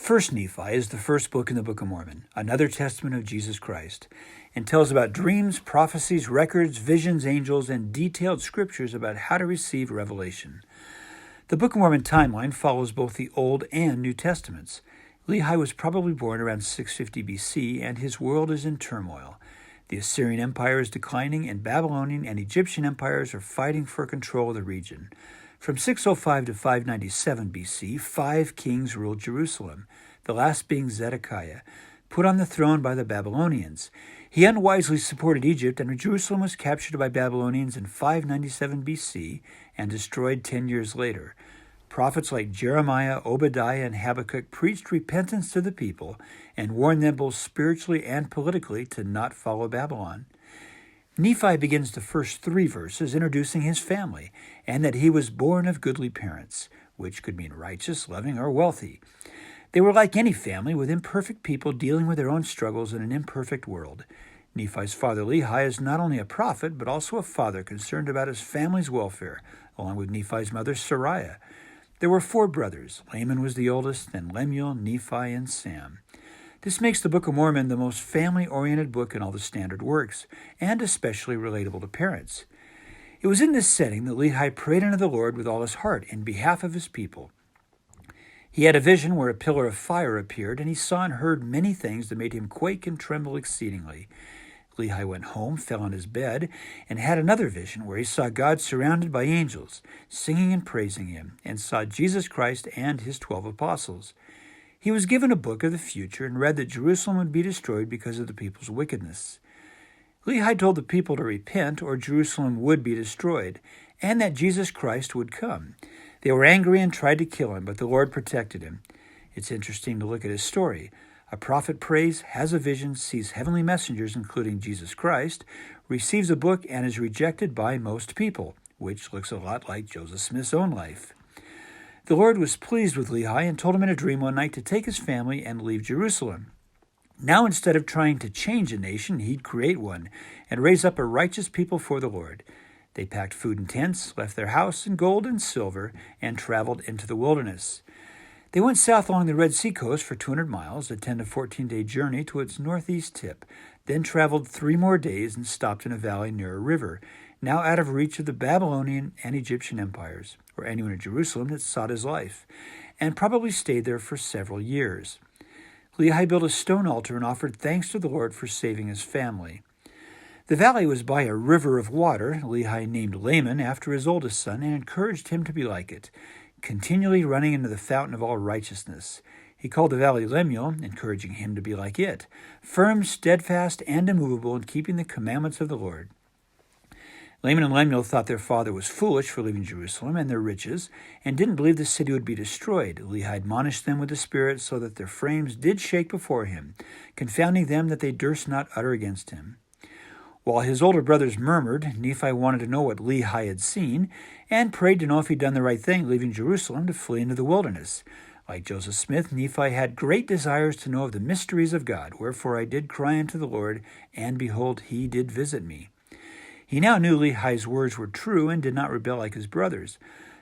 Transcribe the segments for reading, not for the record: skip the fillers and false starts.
First Nephi is the first book in the Book of Mormon, another testament of Jesus Christ, and tells about dreams, prophecies, records, visions, angels, and detailed scriptures about how to receive revelation. The Book of Mormon timeline follows both the Old and New Testaments. Lehi was probably born around 650 BC, and his world is in turmoil. The Assyrian Empire is declining, and Babylonian and Egyptian empires are fighting for control of the region. From 605 to 597 BC, 5 kings ruled Jerusalem, the last being Zedekiah, put on the throne by the Babylonians. He unwisely supported Egypt, and Jerusalem was captured by Babylonians in 597 BC and destroyed 10 years later. Prophets like Jeremiah, Obadiah, and Habakkuk preached repentance to the people and warned them both spiritually and politically to not follow Babylon. Nephi begins the first 3 verses introducing his family and that he was born of goodly parents, which could mean righteous, loving, or wealthy. They were like any family, with imperfect people dealing with their own struggles in an imperfect world. Nephi's father Lehi is not only a prophet, but also a father concerned about his family's welfare, along with Nephi's mother Sariah. There were 4 brothers. Laman was the oldest, then Lemuel, Nephi, and Sam. This makes the Book of Mormon the most family-oriented book in all the standard works, and especially relatable to parents. It was in this setting that Lehi prayed unto the Lord with all his heart in behalf of his people. He had a vision where a pillar of fire appeared, and he saw and heard many things that made him quake and tremble exceedingly. Lehi went home, fell on his bed, and had another vision where he saw God surrounded by angels, singing and praising him, and saw Jesus Christ and his 12 apostles. He was given a book of the future and read that Jerusalem would be destroyed because of the people's wickedness. Lehi told the people to repent or Jerusalem would be destroyed, and that Jesus Christ would come. They were angry and tried to kill him, but the Lord protected him. It's interesting to look at his story. A prophet prays, has a vision, sees heavenly messengers, including Jesus Christ, receives a book, and is rejected by most people, which looks a lot like Joseph Smith's own life. The Lord was pleased with Lehi and told him in a dream one night to take his family and leave Jerusalem. Now, instead of trying to change a nation, he'd create one and raise up a righteous people for the Lord. They packed food in tents, left their house in gold and silver, and traveled into the wilderness. They went south along the Red Sea coast for 200 miles, a 10 to 14-day journey to its northeast tip, then traveled 3 more days and stopped in a valley near a river, now out of reach of the Babylonian and Egyptian empires, or anyone in Jerusalem that sought his life, and probably stayed there for several years. Lehi built a stone altar and offered thanks to the Lord for saving his family. The valley was by a river of water. Lehi named Laman after his oldest son and encouraged him to be like it, continually running into the fountain of all righteousness. He called the valley Lemuel, encouraging him to be like it, firm, steadfast, and immovable in keeping the commandments of the Lord. Laman and Lemuel thought their father was foolish for leaving Jerusalem and their riches, and didn't believe the city would be destroyed. Lehi admonished them with the Spirit so that their frames did shake before him, confounding them that they durst not utter against him. While his older brothers murmured, Nephi wanted to know what Lehi had seen, and prayed to know if he'd done the right thing, leaving Jerusalem to flee into the wilderness. Like Joseph Smith, Nephi had great desires to know of the mysteries of God, wherefore I did cry unto the Lord, and behold, he did visit me. He now knew Lehi's words were true and did not rebel like his brothers.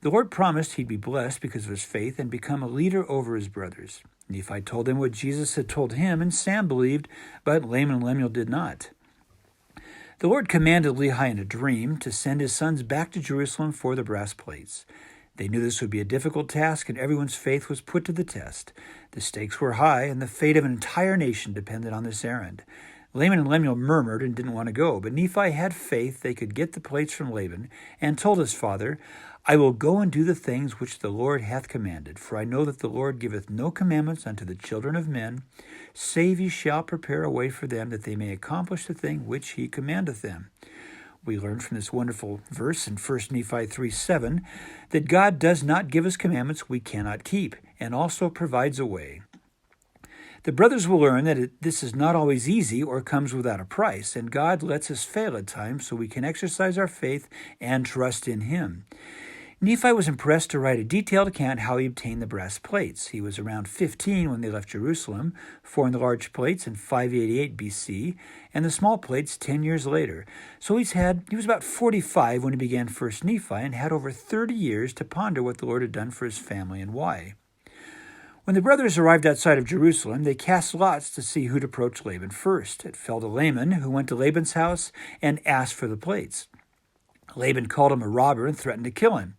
The Lord promised he'd be blessed because of his faith and become a leader over his brothers. Nephi told them what Jesus had told him, and Sam believed, but Laman and Lemuel did not. The Lord commanded Lehi in a dream to send his sons back to Jerusalem for the brass plates. They knew this would be a difficult task, and everyone's faith was put to the test. The stakes were high, and the fate of an entire nation depended on this errand. Laman and Lemuel murmured and didn't want to go, but Nephi had faith they could get the plates from Laban, and told his father, I will go and do the things which the Lord hath commanded, for I know that the Lord giveth no commandments unto the children of men, save he shall prepare a way for them, that they may accomplish the thing which he commandeth them. We learn from this wonderful verse in 1 Nephi 3:7 that God does not give us commandments we cannot keep, and also provides a way. The brothers will learn that this is not always easy or comes without a price, and God lets us fail at times so we can exercise our faith and trust in him. Nephi was impressed to write a detailed account how he obtained the brass plates. He was around 15 when they left Jerusalem, 4 in the large plates in 588 BC, and the small plates 10 years later. So he was about 45 when he began First Nephi and had over 30 years to ponder what the Lord had done for his family and why. When the brothers arrived outside of Jerusalem, they cast lots to see who'd approach Laban first. It fell to Laban, who went to Laban's house and asked for the plates. Laban called him a robber and threatened to kill him.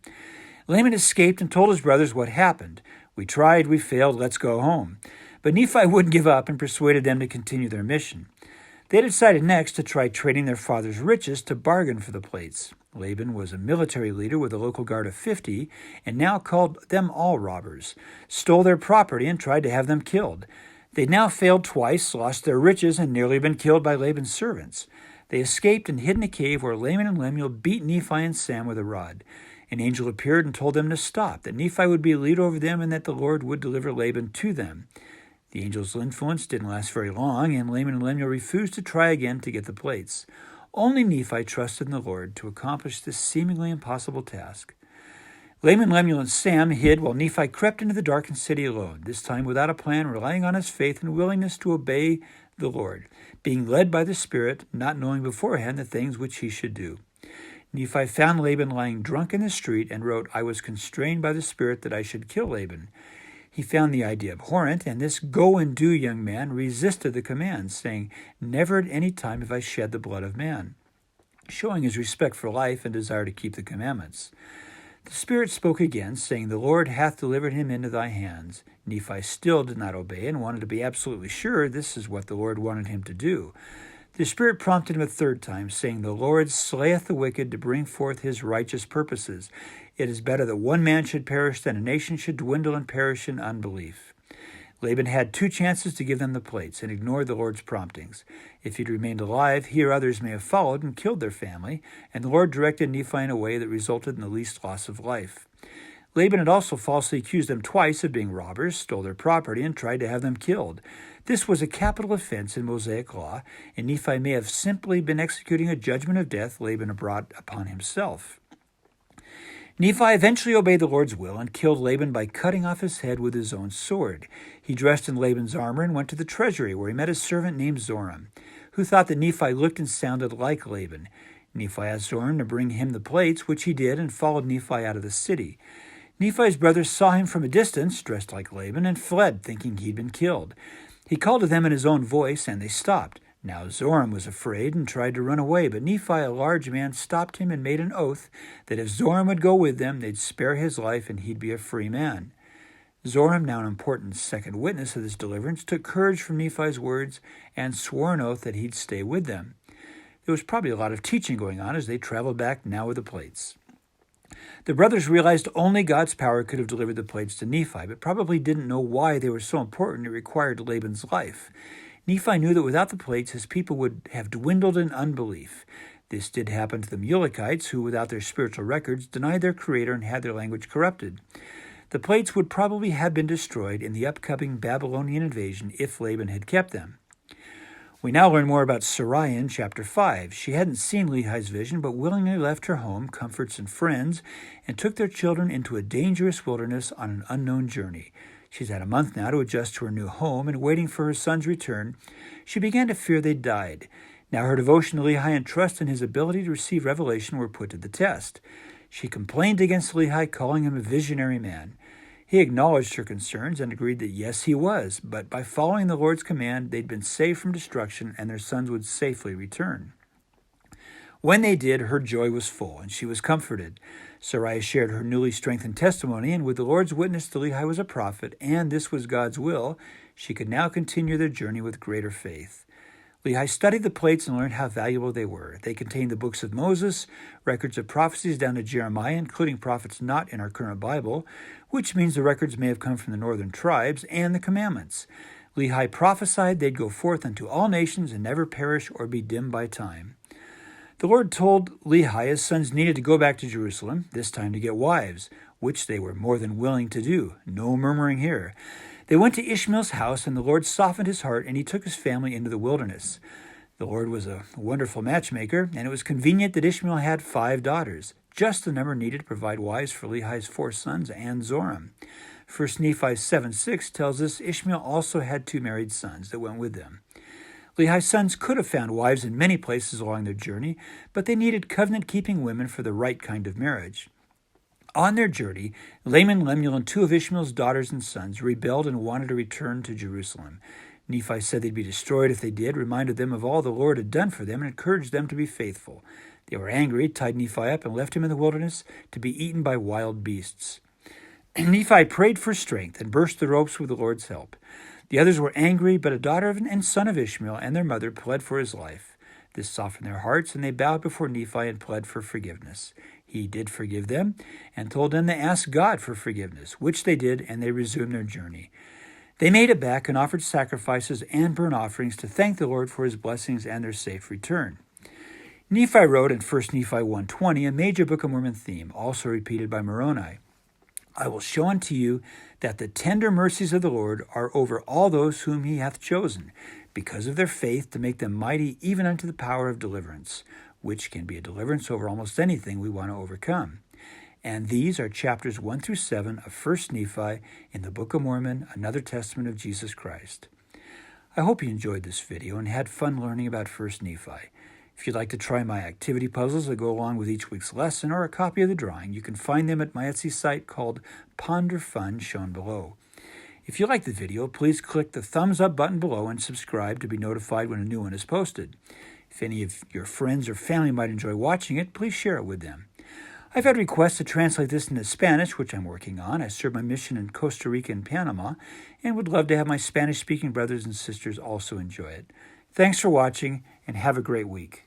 Laban escaped and told his brothers what happened. "We tried, we failed, let's go home." But Nephi wouldn't give up and persuaded them to continue their mission. They decided next to try trading their father's riches to bargain for the plates. Laban was a military leader with a local guard of 50 and now called them all robbers, stole their property, and tried to have them killed. They'd now failed twice, lost their riches, and nearly been killed by Laban's servants. They escaped and hid in a cave where Laman and Lemuel beat Nephi and Sam with a rod. An angel appeared and told them to stop, that Nephi would be a leader over them and that the Lord would deliver Laban to them. The angel's influence didn't last very long, and Laman and Lemuel refused to try again to get the plates. Only Nephi trusted in the Lord to accomplish this seemingly impossible task. Laman, Lemuel, and Sam hid while Nephi crept into the darkened city alone, this time without a plan, relying on his faith and willingness to obey the Lord, being led by the Spirit, not knowing beforehand the things which he should do. Nephi found Laban lying drunk in the street and wrote, "I was constrained by the Spirit that I should kill Laban." He found the idea abhorrent, and this "go and do" young man resisted the command, saying, "Never at any time have I shed the blood of man," showing his respect for life and desire to keep the commandments. The Spirit spoke again, saying, "The Lord hath delivered him into thy hands." Nephi still did not obey and wanted to be absolutely sure this is what the Lord wanted him to do. The Spirit prompted him a third time, saying, "The Lord slayeth the wicked to bring forth his righteous purposes. It is better that one man should perish than a nation should dwindle and perish in unbelief." Laban had 2 chances to give them the plates and ignored the Lord's promptings. If he'd remained alive, he or others may have followed and killed their family, and the Lord directed Nephi in a way that resulted in the least loss of life. Laban had also falsely accused them twice of being robbers, stole their property, and tried to have them killed. This was a capital offense in Mosaic law, and Nephi may have simply been executing a judgment of death Laban had brought upon himself. Nephi eventually obeyed the Lord's will and killed Laban by cutting off his head with his own sword. He dressed in Laban's armor and went to the treasury, where he met a servant named Zoram, who thought that Nephi looked and sounded like Laban. Nephi asked Zoram to bring him the plates, which he did, and followed Nephi out of the city. Nephi's brothers saw him from a distance, dressed like Laban, and fled, thinking he'd been killed. He called to them in his own voice, and they stopped. Now Zoram was afraid and tried to run away, but Nephi, a large man, stopped him and made an oath that if Zoram would go with them, they'd spare his life and he'd be a free man. Zoram, now an important second witness of this deliverance, took courage from Nephi's words and swore an oath that he'd stay with them. There was probably a lot of teaching going on as they traveled back now with the plates. The brothers realized only God's power could have delivered the plates to Nephi, but probably didn't know why they were so important it required Laban's life. Nephi knew that without the plates, his people would have dwindled in unbelief. This did happen to the Mulekites, who, without their spiritual records, denied their Creator and had their language corrupted. The plates would probably have been destroyed in the upcoming Babylonian invasion if Laban had kept them. We now learn more about Sarai in chapter 5. She hadn't seen Lehi's vision, but willingly left her home, comforts, and friends, and took their children into a dangerous wilderness on an unknown journey. She's had a month now to adjust to her new home, and waiting for her son's return, she began to fear they'd died. Now her devotion to Lehi and trust in his ability to receive revelation were put to the test. She complained against Lehi, calling him a visionary man. He acknowledged her concerns and agreed that yes, he was, but by following the Lord's command, they'd been saved from destruction and their sons would safely return. When they did, her joy was full, and she was comforted. Sarai shared her newly strengthened testimony, and with the Lord's witness that Lehi was a prophet, and this was God's will, she could now continue their journey with greater faith. Lehi studied the plates and learned how valuable they were. They contained the books of Moses, records of prophecies down to Jeremiah, including prophets not in our current Bible, which means the records may have come from the northern tribes, and the commandments. Lehi prophesied they'd go forth unto all nations and never perish or be dimmed by time. The Lord told Lehi his sons needed to go back to Jerusalem, this time to get wives, which they were more than willing to do. No murmuring here. They went to Ishmael's house, and the Lord softened his heart, and he took his family into the wilderness. The Lord was a wonderful matchmaker, and it was convenient that Ishmael had 5 daughters, just the number needed to provide wives for Lehi's 4 sons and Zoram. 1 Nephi 7:6 tells us Ishmael also had 2 married sons that went with them. Lehi's sons could have found wives in many places along their journey, but they needed covenant-keeping women for the right kind of marriage. On their journey, Laman, Lemuel, and 2 of Ishmael's daughters and sons rebelled and wanted to return to Jerusalem. Nephi said they'd be destroyed if they did, reminded them of all the Lord had done for them, and encouraged them to be faithful. They were angry, tied Nephi up, and left him in the wilderness to be eaten by wild beasts. Nephi prayed for strength and burst the ropes with the Lord's help. The others were angry, but a daughter and son of Ishmael and their mother pled for his life. This softened their hearts, and they bowed before Nephi and pled for forgiveness. He did forgive them and told them to ask God for forgiveness, which they did, and they resumed their journey. They made it back and offered sacrifices and burnt offerings to thank the Lord for his blessings and their safe return. Nephi wrote in 1 Nephi 1:20, a major Book of Mormon theme, also repeated by Moroni. I will show unto you that the tender mercies of the Lord are over all those whom he hath chosen, because of their faith, to make them mighty even unto the power of deliverance, which can be a deliverance over almost anything we want to overcome. And these are chapters 1 through 7 of 1 Nephi in the Book of Mormon, another testament of Jesus Christ. I hope you enjoyed this video and had fun learning about 1 Nephi. If you'd like to try my activity puzzles that go along with each week's lesson or a copy of the drawing, you can find them at my Etsy site called Ponderfun, shown below. If you like the video, please click the thumbs up button below and subscribe to be notified when a new one is posted. If any of your friends or family might enjoy watching it, please share it with them. I've had requests to translate this into Spanish, which I'm working on. I serve my mission in Costa Rica and Panama, and would love to have my Spanish-speaking brothers and sisters also enjoy it. Thanks for watching, and have a great week.